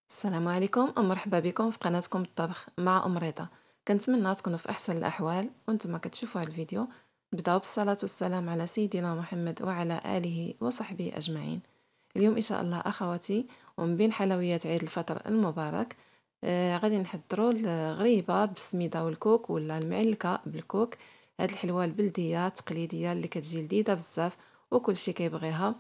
السلام عليكم ومرحبا بكم في قناتكم الطبخ مع رضا. كنتمنى تكونوا في احسن الاحوال وانتم كتشوفوا هذا الفيديو. نبداو بالصلاه والسلام على سيدنا محمد وعلى اله وصحبه اجمعين. اليوم ان شاء الله اخواتي ومن بين حلويات عيد الفطر المبارك غادي نحضروا الغريبه بالسميده والكوك ولا المعلكه بالكوك. هاد الحلوه البلديه التقليديه اللي كتجي لذيذه بزاف وكل شيء كيبغيها.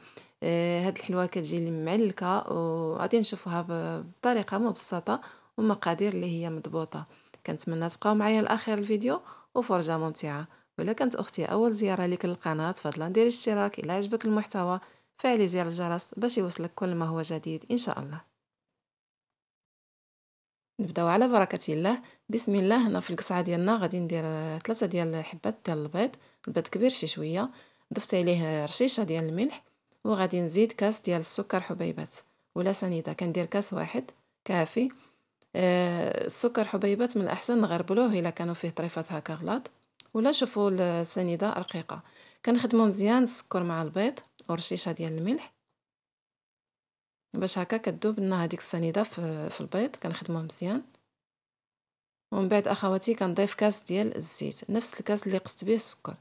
هاد الحلوى كتجي معلكة وغادي نشوفوها بطريقة مبسطة ومقادير اللي هي مضبوطة. كنتمنى تبقاو معايا لاخر الفيديو وفرجة ممتعة. ولا كانت اختي اول زيارة ليك للقناة فضلا ديري اشتراك الى عجبك المحتوى، فعلي زر الجرس باش يوصلك كل ما هو جديد ان شاء الله. نبداو على بركة الله. بسم الله. هنا في القصعة ديالنا غادي ندير 3 ديال الحبات ديال البيض. البيض كبير شي شوية. ضفت عليه رشيشة ديال الملح وغادي نزيد كاس ديال السكر حبيبات ولا سنيده. كندير كاس واحد كافي. السكر حبيبات من الاحسن نغربلوه الا كانوا فيه طريفات هكا غلاط ولا نشوفوا السنيده رقيقه. كنخدموا مزيان السكر مع البيض ورشيشه ديال الملح باش هكا كتذوب لنا هذيك السنيده في البيض. كنخدموه مزيان ومن بعد اخواتي كنضيف كاس ديال الزيت، نفس الكاس اللي قست به السكر،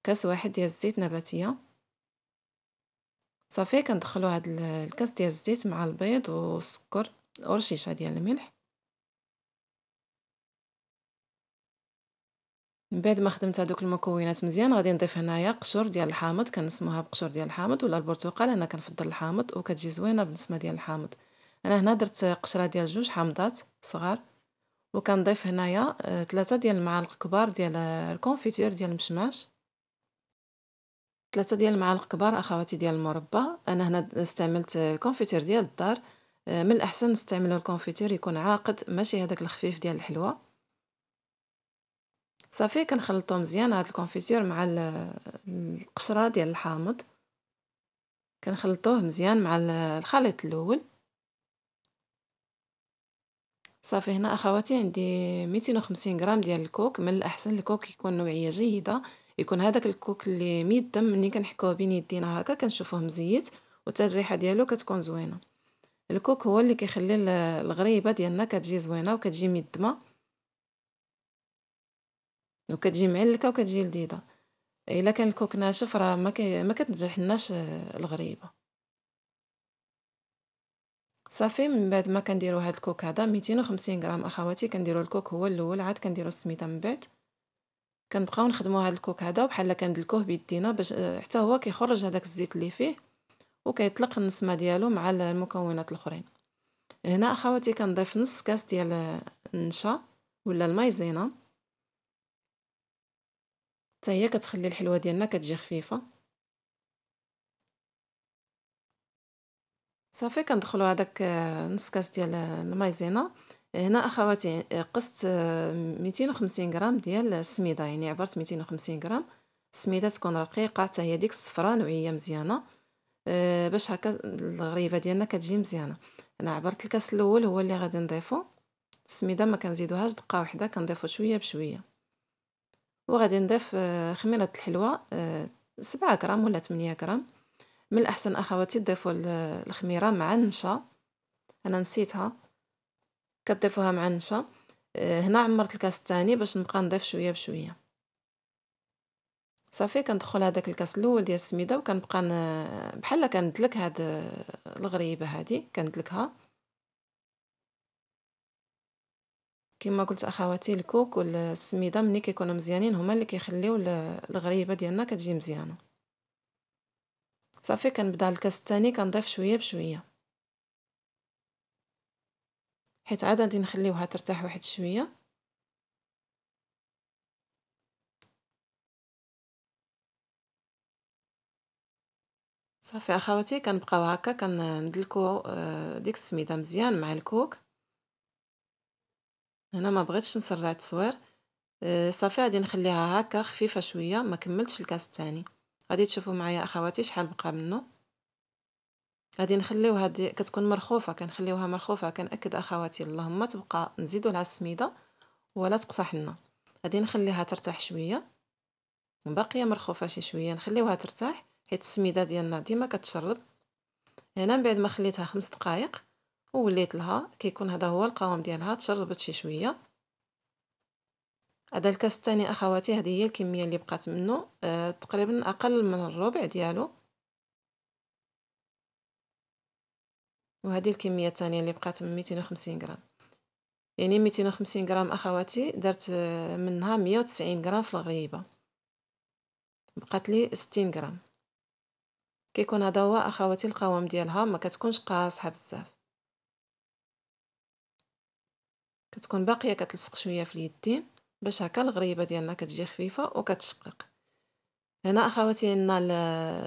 كاس واحد ديال الزيت نباتيه. صافي كندخلوا هاد الكاس ديال الزيت مع البيض والسكر ورشيشه ديال الملح. من بعد ما خدمت هذوك المكونات مزيان غادي نضيف هنايا قشور ديال الحامض. كنسموها بقشور ديال الحامض ولا البرتقال، انا كنفضل الحامض وكتجي زوينه بالنسبه ديال الحامض. انا هنا درت قشره ديال 2 حامضات صغار. وكنضيف هنايا 3 ديال المعالق كبار ديال الكونفيتير ديال المشماش. 3 ديال المعالق كبار اخواتي ديال المربى. انا هنا استعملت الكونفيتير ديال الدار. من الاحسن نستعملوا الكونفيتير يكون عاقد ماشي هذاك الخفيف ديال الحلوى. صافي كنخلطو مزيان هاد الكونفيتير مع القشره ديال الحامض. كنخلطوه مزيان مع الخليط الاول. صافي هنا اخواتي عندي 250 غرام ديال الكوك. من الاحسن الكوك يكون نوعيه جيده، يكون هذاك الكوك اللي ميدم ملي كنحكوه بين يدينا هكا كنشوفوه مزيت وتا الريحه ديالو كتكون زوينه. الكوك هو اللي كيخلي الغريبه ديالنا كتجي زوينه وكتجي ميدمه وكتجي معلكه وكتجي لذيذه. الا كان الكوك ناشف راه ما كتنجح لناش الغريبه. صافي من بعد ما كنديروا هاد الكوك هذا 250 غرام اخواتي كنديروا الكوك هو الاول عاد كنديروا السميده من بعد. كنبقاو نخدموا هاد الكوك هذا وبحال كندلكوه بيدينا باش حتى هو كيخرج هذاك الزيت اللي فيه وكيطلق النسمه ديالو مع المكونات الاخرين. هنا اخواتي كنضيف نص كاس ديال النشا ولا المايزينا، حتى هي كتخلي الحلوه ديالنا كتجي خفيفه. صافي كندخلوا هذاك نص كاس ديال المايزينا. هنا اخواتي قست 250 غرام ديال السميده، يعني عبرت 250 غرام. السميده تكون رقيقه حتى هي ديك الصفراء نوعيه مزيانه باش هكا الغريبه ديالنا كتجي مزيانه. انا عبرت الكاس الاول هو اللي غادي نضيفو. السميده ما كنزيدوهاش دقه واحده، كنضيفو شويه بشويه. وغادي نضيف خميره الحلوى 7 غرام ولا 8 غرام. من الاحسن اخواتي تضيفوا الخميره مع النشا، انا نسيتها. كتضيفوها مع النشا. هنا عمرت الكاس الثاني باش نبقى نضيف شويه بشويه. صافي كندخل هذاك الكاس الاول ديال السميده وكنبقى بحال كندلك هاد الغريبه هذه كندلكها. كما قلت اخواتي الكوك والسميده ملي كيكونوا مزيانين هما اللي كيخليو الغريبه ديالنا كتجي مزيانه. صافي كنبدا الكاس الثاني كنضيف شويه بشويه حيت عاد غادي نخليوها ترتاح واحد شويه. صافي اخواتي كنبقاو هكا كندلكو ديك السميده مزيان مع الكوك. هنا ما بغيتش نسرع التصوير. صافي غادي نخليها هكا خفيفه شويه، ما كملتش الكاس الثاني. غادي تشوفوا معايا اخواتي شحال بقى منه. غادي نخليوها كتكون مرخوفه، كنخليوها مرخوفه. كنأكد اخواتي اللهم تبقى نزيدوا لها السميده ولا تقصح لنا. غادي نخليها ترتاح شويه، باقيه مرخوفه شي شويه نخليوها ترتاح حيت السميده ديالنا ديما كتشرب. هنا من بعد ما خليتها 5 دقائق ووليت لها كيكون هذا هو القوام ديالها، تشربت شي شويه. هذا الكاس الثاني اخواتي، هذه هي الكميه اللي بقات منه، تقريبا اقل من الربع ديالو. وهذه الكميه الثانيه اللي بقات من 250 غرام. يعني 250 غرام اخواتي درت منها 190 غرام في الغريبه، بقات لي 60 غرام. كيكون هذا هو اخواتي القوام ديالها، ما كتكونش قاصحه بزاف، كتكون باقيه كتلصق شويه في اليدين باش هكا الغريبه ديالنا كتجي خفيفه وكتشقق. هنا اخواتي عندنا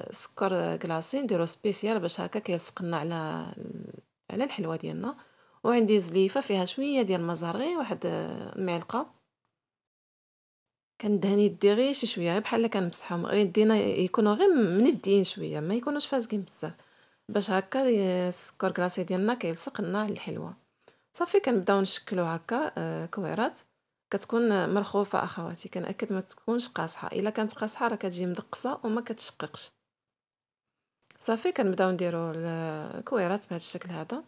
السكر كلاصي، نديرو سبيسيال باش هكا كيلصق لنا على الحلوه ديالنا. وعندي زليفه فيها شويه ديال المزهر، غير واحد المعلقه. كندهن يدي غير شي شويه، غير بحال كنمسحهم، غير يدينا يكونوا غير منديين شويه، ما يكونوش فاسقين بزاف، باش هكا السكر كلاصي ديالنا كيلصق لنا على الحلوه. صافي كنبداو نشكلو هكا كويرات. كتكون مرخوفه اخواتي، كنأكد ما تكونش قاصحه، الا كانت قاصحه راه كتجي مدقصه وما كتشققش. صافي كنبداو نديرو الكويرات بهذا الشكل هذا،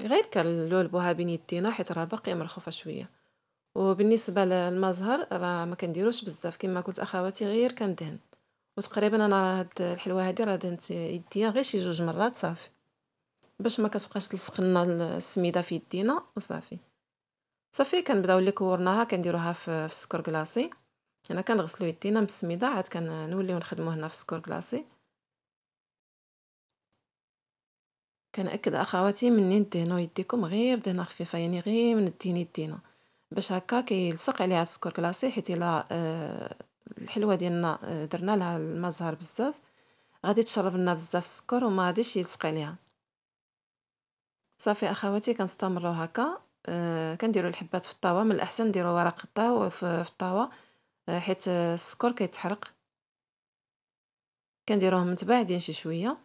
غير كنلولبوها بين يدينا حيت راه باقي مرخوفه شويه. وبالنسبه للمزهر راه ما كنديروش بزاف كما قلت اخواتي، غير كندهن. وتقريبا انا هاد الحلوه هادي راه دهنت يديا غير شي 2 مرات صافي، باش ما كتبقاش تلصق لنا السميده في يدينا وصافي. صافي كنبداو اللي كورناها كنديروها في السكر كلاصي. انا كنغسلو يدينا بالسميده، عاد كنوليو نخدمو هنا في السكر كلاصي. كنأكد اخواتي منين دهنوا يديكم غير دهنه خفيفه، يعني غير من الدين يدينا باش هكا كيلصق عليها السكر كلاصي. حيت الا الحلوه ديالنا درنا لها المزهر بزاف، غادي تشرب لنا بزاف السكر وما غاديش يلصق عليها. صافي اخواتي كنستمروا هكا. كنديروا الحبات في الطاوه، من الاحسن نديروا ورق الطاو في الطاوه، حيت السكر كيتحرق. كنديروهم متباعدين شي شويه.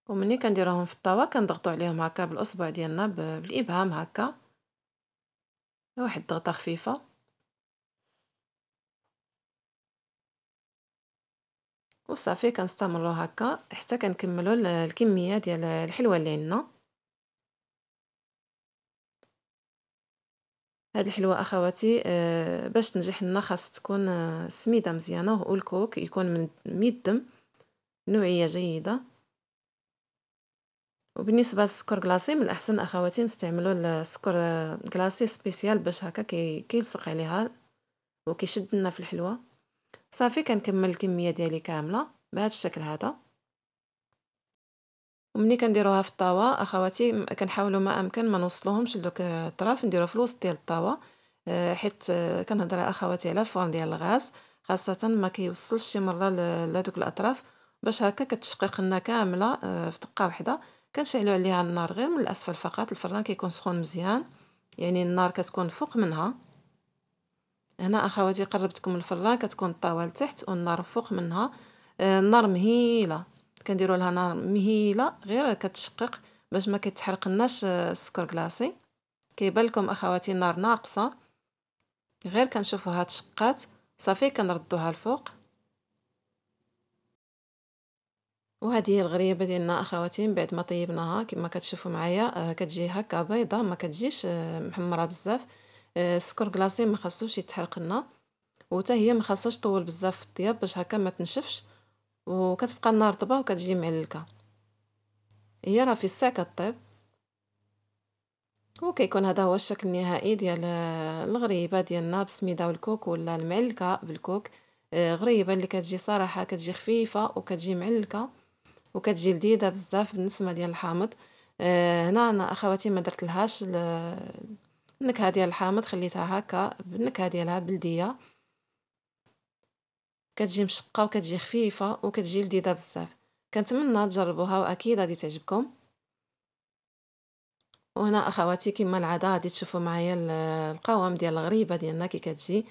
ومني كنديروهم في الطاوه كنضغطوا عليهم هكا بالاصبع ديالنا بالابهام هكا، واحد ضغطه خفيفه. وصافي كنستمروا هكا حتى كنكملوا الكميه ديال الحلوه اللي عندنا. هاد الحلوه اخواتي باش تنجح لنا خاص تكون السميده مزيانه والكوك يكون من ميدم، نوعيه جيده. وبالنسبه للسكر كلاصي من الاحسن اخواتي نستعملوا السكر كلاصي سبيسيال باش هكا كيلصق عليها وكيشد لنا في الحلوه. صافي كنكمل الكميه ديالي كامله بهذا الشكل هذا. ومني كنديروها في الطاوه اخواتي كنحاولوا ما امكن ما نوصلوهمش لدوك الطراف، نديرو في الوسط ديال الطاوه. حيت كنهضر اخواتي على الفرن ديال الغاز، خاصه ما كيوصلش شي مره لهادوك الاطراف، باش هكا كتشقق لنا كامله في دقه واحده. كنشعلوا عليها النار غير من الاسفل فقط، الفران كيكون سخون مزيان، يعني النار كتكون فوق منها. هنا اخواتي قربتكم الفران، كتكون الطاوه لتحت والنار فوق منها. النار مهيله، كنديروا لها نار مهيله غير كتشقق باش ما كيتحرقناش السكر كلاصي. كيبان لكم اخواتي النار ناقصه، غير كنشوفوها تشقات صافي كنردوها الفوق. وهذه هي الغريبه ديالنا اخواتي، من بعد ما طيبناها كما كتشوفوا معايا كتجي هكا بيضه، ما كتجيش محمره بزاف. السكر كلاصي ما خاصوش يتحرق لنا، وتا هي ما خاصهاش طول بزاف في الطياب باش هكا ما تنشفش، وكتبقى النار طبا وكتجي معلكه. هي راه في الساعه كطيب. وكيكون هذا هو الشكل النهائي ديال الغريبه ديالنا بالسميده والكوك ولا المعلكه بالكوك. غريبه اللي كتجي صراحه كتجي خفيفه وكتجي معلكه وكتجي لذيذه بزاف بالنسبه ديال الحامض. هنا انا اخواتي ما درت لهاش النكهه ديال الحامض، خليتها هكا بالنكهه ديالها بلديه، كتجي مشقه وكتجي خفيفه وكتجي لذيذه بزاف. كنتمنى تجربوها واكيد غادي تعجبكم. وهنا اخواتي كما العاده غادي تشوفوا معايا القوام ديال الغريبه ديالنا كي كتجي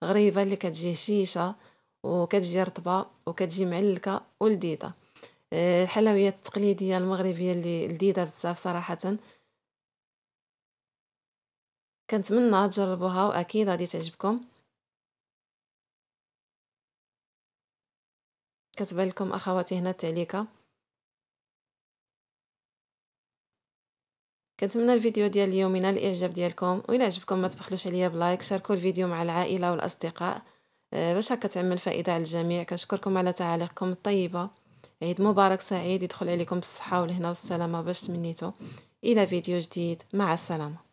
غريبه، اللي كتجي هشيشه وكتجي رطبه وكتجي معلكه ولذيذه. الحلويات التقليديه المغربيه اللي لذيذه بزاف صراحه. كنتمنى تجربوها واكيد غادي تعجبكم. كتبان لكم أخواتي هنا التعليكة. كنتمنى الفيديو ديال اليوم ينال الإعجاب ديالكم، وإلا عجبكم ما تبخلوش عليا بلايك، شاركوا الفيديو مع العائلة والأصدقاء باش هكا تعمل فائدة على الجميع. كنشكركم على تعاليقكم الطيبة. عيد مبارك سعيد يدخل عليكم بالصحة والهنا والسلامة باش تمنيتو. إلى فيديو جديد، مع السلامة.